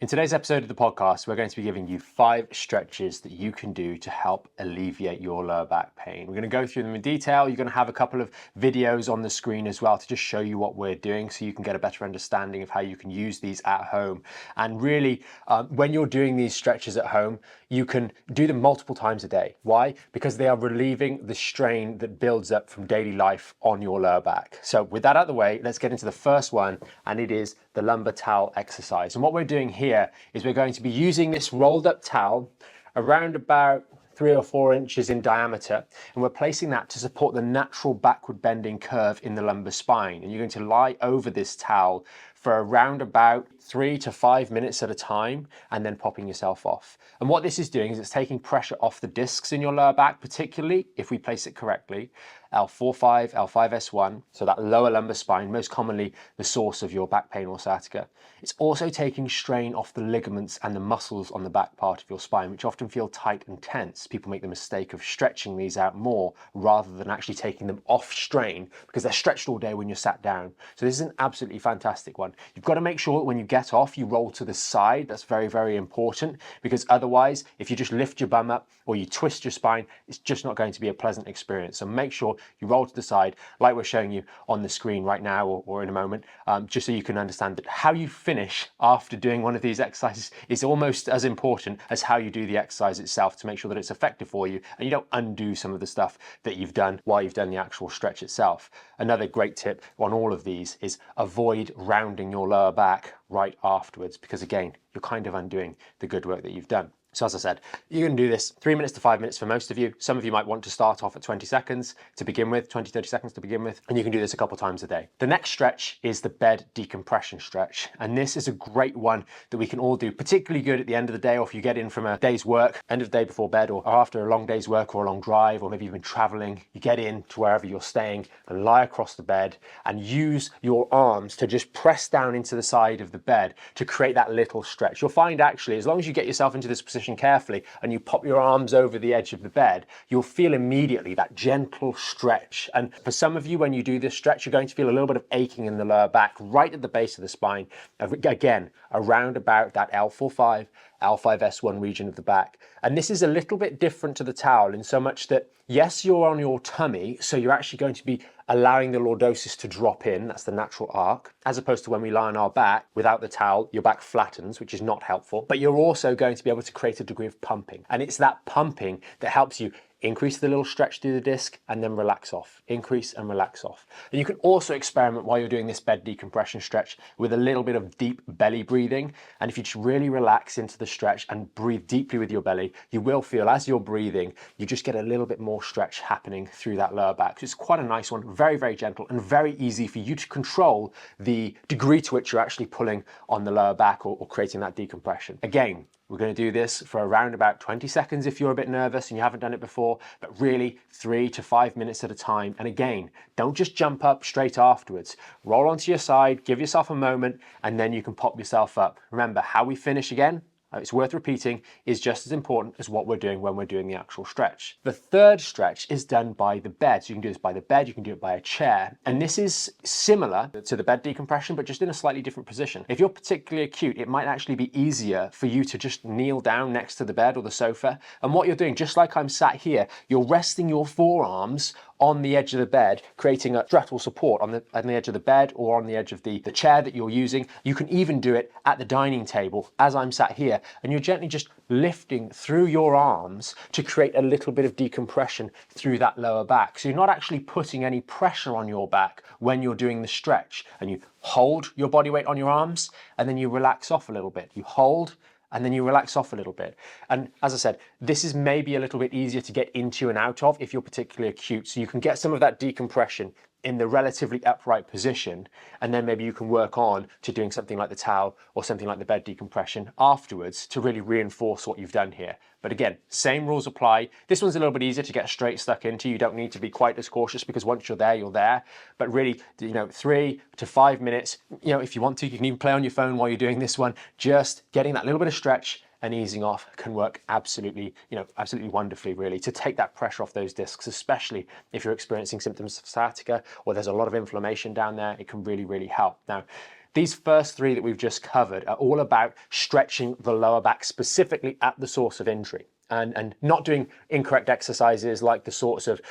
In today's episode of the podcast, we're going to be giving you 5 stretches that you can do to help alleviate your lower back pain. We're going to go through them in detail. You're going to have a couple of videos on the screen as well to just show you what we're doing so you can get a better understanding of how you can use these at home. And really, when you're doing these stretches at home, you can do them multiple times a day. Why? Because they are relieving the strain that builds up from daily life on your lower back. So with that out of the way, let's get into the first one, and it is the lumbar towel exercise. And what we're doing here is we're going to be using this rolled up towel around about 3 or 4 inches in diameter, and we're placing that to support the natural backward bending curve in the lumbar spine. And you're going to lie over this towel for around about 3 to 5 minutes at a time, and then popping yourself off. And what this is doing is it's taking pressure off the discs in your lower back, particularly if we place it correctly. L4-5, L5-S1, so that lower lumbar spine, most commonly the source of your back pain or sciatica. It's also taking strain off the ligaments and the muscles on the back part of your spine, which often feel tight and tense. People make the mistake of stretching these out more rather than actually taking them off strain because they're stretched all day when you're sat down. So this is an absolutely fantastic one. You've got to make sure that when you get off, you roll to the side. That's very, very important, because otherwise, if you just lift your bum up or you twist your spine, it's just not going to be a pleasant experience. So make sure you roll to the side like we're showing you on the screen right now or in a moment, just so you can understand that how you finish after doing one of these exercises is almost as important as how you do the exercise itself, to make sure that it's effective for you and you don't undo some of the stuff that you've done while you've done the actual stretch itself. Another great tip on all of these is avoid rounding your lower back right afterwards, because again, you're kind of undoing the good work that you've done. So as I said, you're going to do this 3 minutes to 5 minutes for most of you. Some of you might want to start off at 20 seconds to begin with, 20, 30 seconds to begin with, and you can do this a couple times a day. The next stretch is the bed decompression stretch. And this is a great one that we can all do, particularly good at the end of the day, or if you get in from a day's work, end of the day before bed, or after a long day's work or a long drive, or maybe you've been traveling, you get in to wherever you're staying and lie across the bed and use your arms to just press down into the side of the bed to create that little stretch. You'll find actually, as long as you get yourself into this position carefully and you pop your arms over the edge of the bed, you'll feel immediately that gentle stretch. And for some of you, when you do this stretch, you're going to feel a little bit of aching in the lower back right at the base of the spine, again around about that L4-5, L5-S1 region of the back. And this is a little bit different to the towel in so much that, yes, you're on your tummy, so you're actually going to be allowing the lordosis to drop in, that's the natural arc, as opposed to when we lie on our back without the towel, your back flattens, which is not helpful, but you're also going to be able to create a degree of pumping. And it's that pumping that helps you increase the little stretch through the disc and then relax off, increase and relax off. And you can also experiment while you're doing this bed decompression stretch with a little bit of deep belly breathing. And if you just really relax into the stretch and breathe deeply with your belly, you will feel as you're breathing, you just get a little bit more stretch happening through that lower back. So it's quite a nice one, very, very gentle and very easy for you to control the degree to which you're actually pulling on the lower back or creating that decompression. Again, we're going to do this for around about 20 seconds if you're a bit nervous and you haven't done it before, but really 3 to 5 minutes at a time. And again, don't just jump up straight afterwards. Roll onto your side, give yourself a moment, and then you can pop yourself up. Remember, how we finish again, it's worth repeating, is just as important as what we're doing when we're doing the actual stretch. The third stretch is done by the bed. So you can do this by the bed, you can do it by a chair. And this is similar to the bed decompression, but just in a slightly different position. If you're particularly acute, it might actually be easier for you to just kneel down next to the bed or the sofa. And what you're doing, just like I'm sat here, you're resting your forearms on the edge of the bed, creating a straddle support on the edge of the bed or on the edge of the chair that you're using. You can even do it at the dining table as I'm sat here, and you're gently just lifting through your arms to create a little bit of decompression through that lower back. So you're not actually putting any pressure on your back when you're doing the stretch, and you hold your body weight on your arms and then you relax off a little bit. You hold and then you relax off a little bit. And as I said, this is maybe a little bit easier to get into and out of if you're particularly acute. So you can get some of that decompression in the relatively upright position, and then maybe you can work on to doing something like the towel or something like the bed decompression afterwards to really reinforce what you've done here. But again, same rules apply. This one's a little bit easier to get straight stuck into. You don't need to be quite as cautious because once you're there, you're there. But really, 3 to 5 minutes, if you want to, you can even play on your phone while you're doing this one. Just getting that little bit of stretch and easing off can work absolutely wonderfully, really, to take that pressure off those discs, especially if you're experiencing symptoms of sciatica or there's a lot of inflammation down there. It can really, really help. Now, These first three that we've just covered are all about stretching the lower back specifically at the source of injury. And not doing incorrect exercises like the sorts of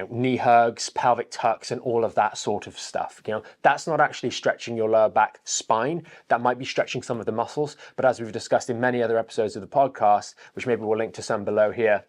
knee hugs, pelvic tucks, and all of that sort of stuff. That's not actually stretching your lower back spine. That might be stretching some of the muscles, but as we've discussed in many other episodes of the podcast, which maybe we'll link to some below here,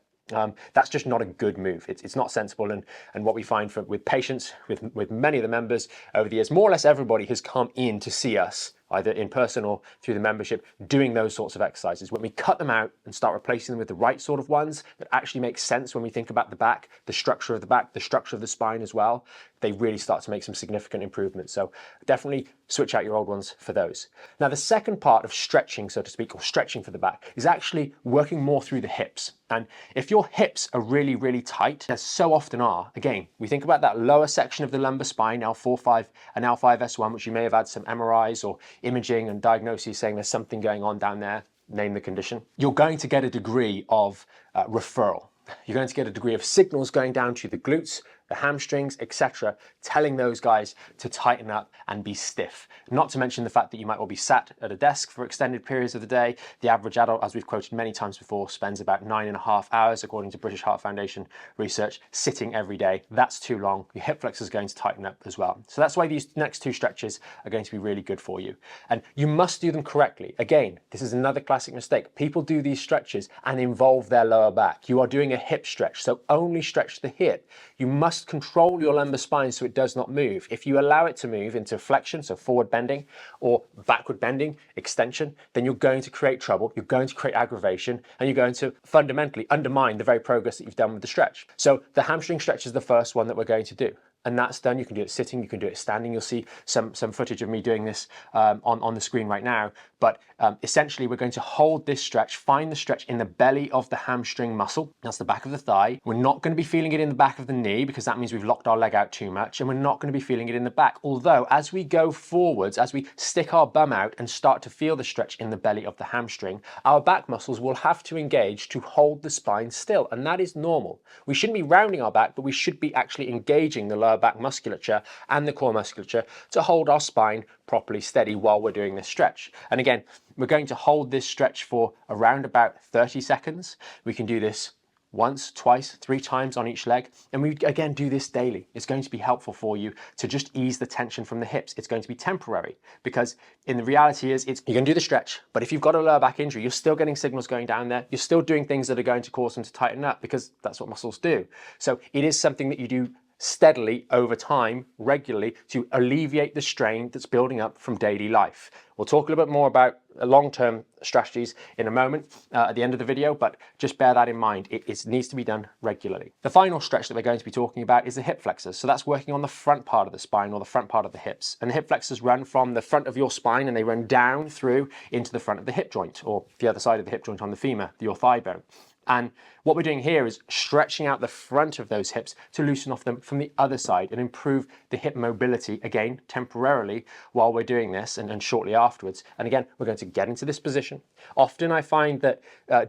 that's just not a good move. It's not sensible, and what we find with patients, with many of the members over the years, more or less everybody has come in to see us either in person or through the membership, doing those sorts of exercises. When we cut them out and start replacing them with the right sort of ones that actually make sense when we think about the back, the structure of the back, the structure of the spine as well, they really start to make some significant improvements. So definitely switch out your old ones for those. Now, the second part of stretching, so to speak, or stretching for the back, is actually working more through the hips. And if your hips are really, really tight, as so often are, again, we think about that lower section of the lumbar spine, L4-5 and L5-S1, which you may have had some MRIs or imaging and diagnoses saying there's something going on down there, name the condition. You're going to get a degree of referral. You're going to get a degree of signals going down to the glutes, the hamstrings, etc., telling those guys to tighten up and be stiff. Not to mention the fact that you might well be sat at a desk for extended periods of the day. The average adult, as we've quoted many times before, spends about 9.5 hours, according to British Heart Foundation research, sitting every day. That's too long. Your hip flexor is going to tighten up as well. So that's why these next two stretches are going to be really good for you. And you must do them correctly. Again, this is another classic mistake. People do these stretches and involve their lower back. You are doing a hip stretch, so only stretch the hip. You must control your lumbar spine so it does not move. If you allow it to move into flexion, so forward bending, or backward bending, extension, then you're going to create trouble, you're going to create aggravation, and you're going to fundamentally undermine the very progress that you've done with the stretch. So the hamstring stretch is the first one that we're going to do. And that's done. You can do it sitting, you can do it standing. You'll see some footage of me doing this on the screen right now. But essentially, we're going to hold this stretch, find the stretch in the belly of the hamstring muscle. That's the back of the thigh. We're not going to be feeling it in the back of the knee because that means we've locked our leg out too much. And we're not going to be feeling it in the back. Although, as we go forwards, as we stick our bum out and start to feel the stretch in the belly of the hamstring, our back muscles will have to engage to hold the spine still. And that is normal. We shouldn't be rounding our back, but we should be actually engaging the lower back musculature and the core musculature to hold our spine properly steady while we're doing this stretch. And again, we're going to hold this stretch for around about 30 seconds. We can do this once, twice, 3 times on each leg. And we again do this daily. It's going to be helpful for you to just ease the tension from the hips. It's going to be temporary because in the reality is you're going to do the stretch, but if you've got a lower back injury, you're still getting signals going down there. You're still doing things that are going to cause them to tighten up because that's what muscles do. So it is something that you do steadily over time, regularly, to alleviate the strain that's building up from daily life. We'll talk a little bit more about long-term strategies in a moment at the end of the video, but just bear that in mind. It needs to be done regularly. The final stretch that we're going to be talking about is the hip flexors. So that's working on the front part of the spine or the front part of the hips. And the hip flexors run from the front of your spine and they run down through into the front of the hip joint or the other side of the hip joint on the femur, your thigh bone. And what we're doing here is stretching out the front of those hips to loosen off them from the other side and improve the hip mobility, again, temporarily while we're doing this and shortly afterwards. And again, we're going to get into this position. Often I find that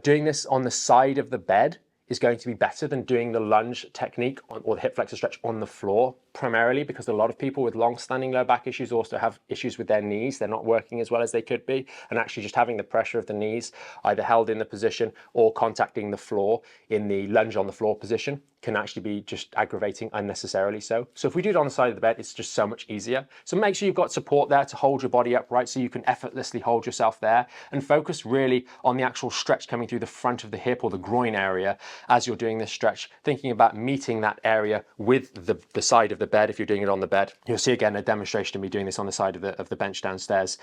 doing this on the side of the bed is going to be better than doing the lunge technique or the hip flexor stretch on the floor, primarily because a lot of people with long-standing low back issues also have issues with their knees. They're not working as well as they could be, and actually just having the pressure of the knees either held in the position or contacting the floor in the lunge on the floor position can actually be just aggravating unnecessarily so. So if we do it on the side of the bed, it's just so much easier. So make sure you've got support there to hold your body upright so you can effortlessly hold yourself there, and focus really on the actual stretch coming through the front of the hip or the groin area as you're doing this stretch, thinking about meeting that area with the side of the bed if you're doing it on the bed. You'll see again a demonstration of me doing this on the side of the bench downstairs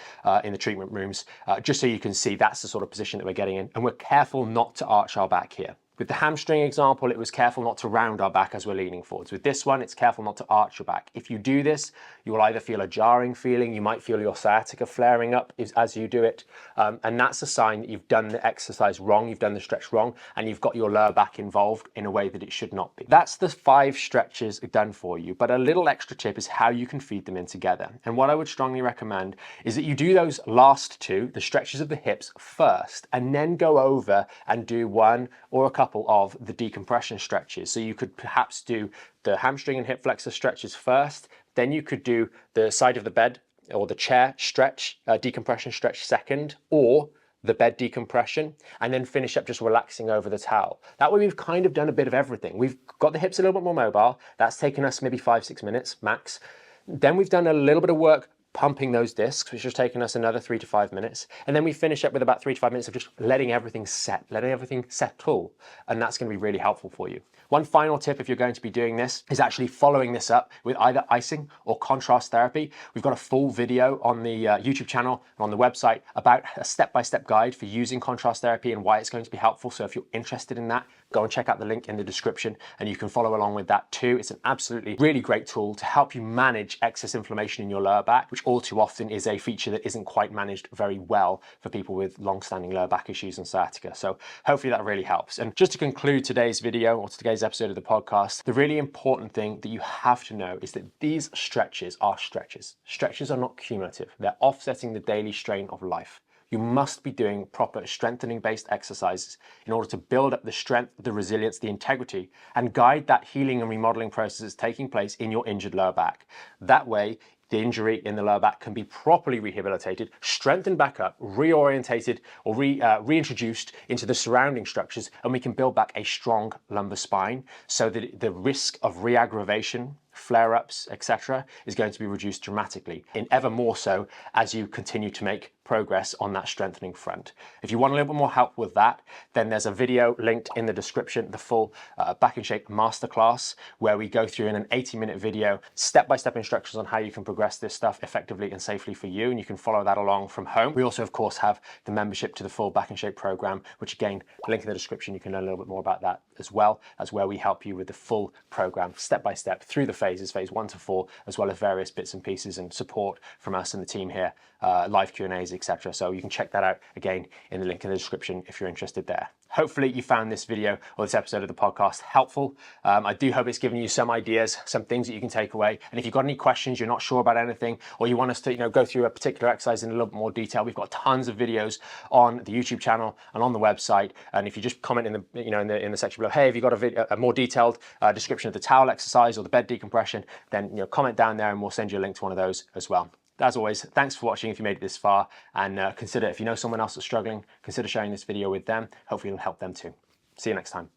in the treatment rooms, just so you can see that's the sort of position that we're getting in. And we're careful not to arch our back here. With the hamstring example, it was careful not to round our back as we're leaning forwards. With this one, it's careful not to arch your back. If you do this, you will either feel a jarring feeling, you might feel your sciatica flaring up as you do it, and that's a sign that you've done the exercise wrong, you've done the stretch wrong, and you've got your lower back involved in a way that it should not be. That's the 5 stretches done for you, but a little extra tip is how you can feed them in together. And what I would strongly recommend is that you do those last 2, the stretches of the hips first, and then go over and do 1 or a couple of the decompression stretches. So you could perhaps do the hamstring and hip flexor stretches first, then you could do the side of the bed or the chair stretch, decompression stretch second, or the bed decompression, and then finish up just relaxing over the towel. That way we've kind of done a bit of everything. We've got the hips a little bit more mobile. That's taken us maybe 5-6 minutes max. Then we've done a little bit of work pumping those discs, which has taken us another 3 to 5 minutes. And then we finish up with about 3 to 5 minutes of just letting everything set, letting everything settle. And that's going to be really helpful for you. One final tip if you're going to be doing this is actually following this up with either icing or contrast therapy. We've got a full video on the YouTube channel and on the website about a step-by-step guide for using contrast therapy and why it's going to be helpful. So if you're interested in that, go and check out the link in the description and you can follow along with that too. It's an absolutely really great tool to help you manage excess inflammation in your lower back, which all too often is a feature that isn't quite managed very well for people with long-standing lower back issues and sciatica. So hopefully that really helps. And just to conclude today's video or today's episode of the podcast, the really important thing that you have to know is that these stretches are stretches. Stretches are not cumulative. They're offsetting the daily strain of life. You must be doing proper strengthening-based exercises in order to build up the strength, the resilience, the integrity, and guide that healing and remodeling process taking place in your injured lower back. That way, the injury in the lower back can be properly rehabilitated, strengthened back up, reorientated or reintroduced into the surrounding structures, and we can build back a strong lumbar spine so that the risk of re-aggravation, flare-ups, etc., is going to be reduced dramatically, and ever more so as you continue to make progress on that strengthening front. If you want a little bit more help with that, then there's a video linked in the description, the full Back in Shape Masterclass, where we go through in an 80-minute video, step-by-step instructions on how you can progress this stuff effectively and safely for you, and you can follow that along from home. We also, of course, have the membership to the full Back in Shape program, which again, link in the description. You can learn a little bit more about that as well. That's where we help you with the full program, step-by-step, through the phases, phase 1 to 4, as well as various bits and pieces and support from us and the team here, live Q&As, etc. So you can check that out again in the link in the description if you're interested there. Hopefully you found this video or this episode of the podcast helpful. I do hope it's given you some ideas, some things that you can take away. And if you've got any questions, you're not sure about anything, or you want us to go through a particular exercise in a little bit more detail, we've got tons of videos on the YouTube channel and on the website. And if you just comment in the in the section below, hey, have you got a more detailed description of the towel exercise or the bed decompression, then comment down there and we'll send you a link to one of those as well. As always, thanks for watching if you made it this far, and consider, if you know someone else that's struggling, consider sharing this video with them. Hopefully it'll help them too. See you next time.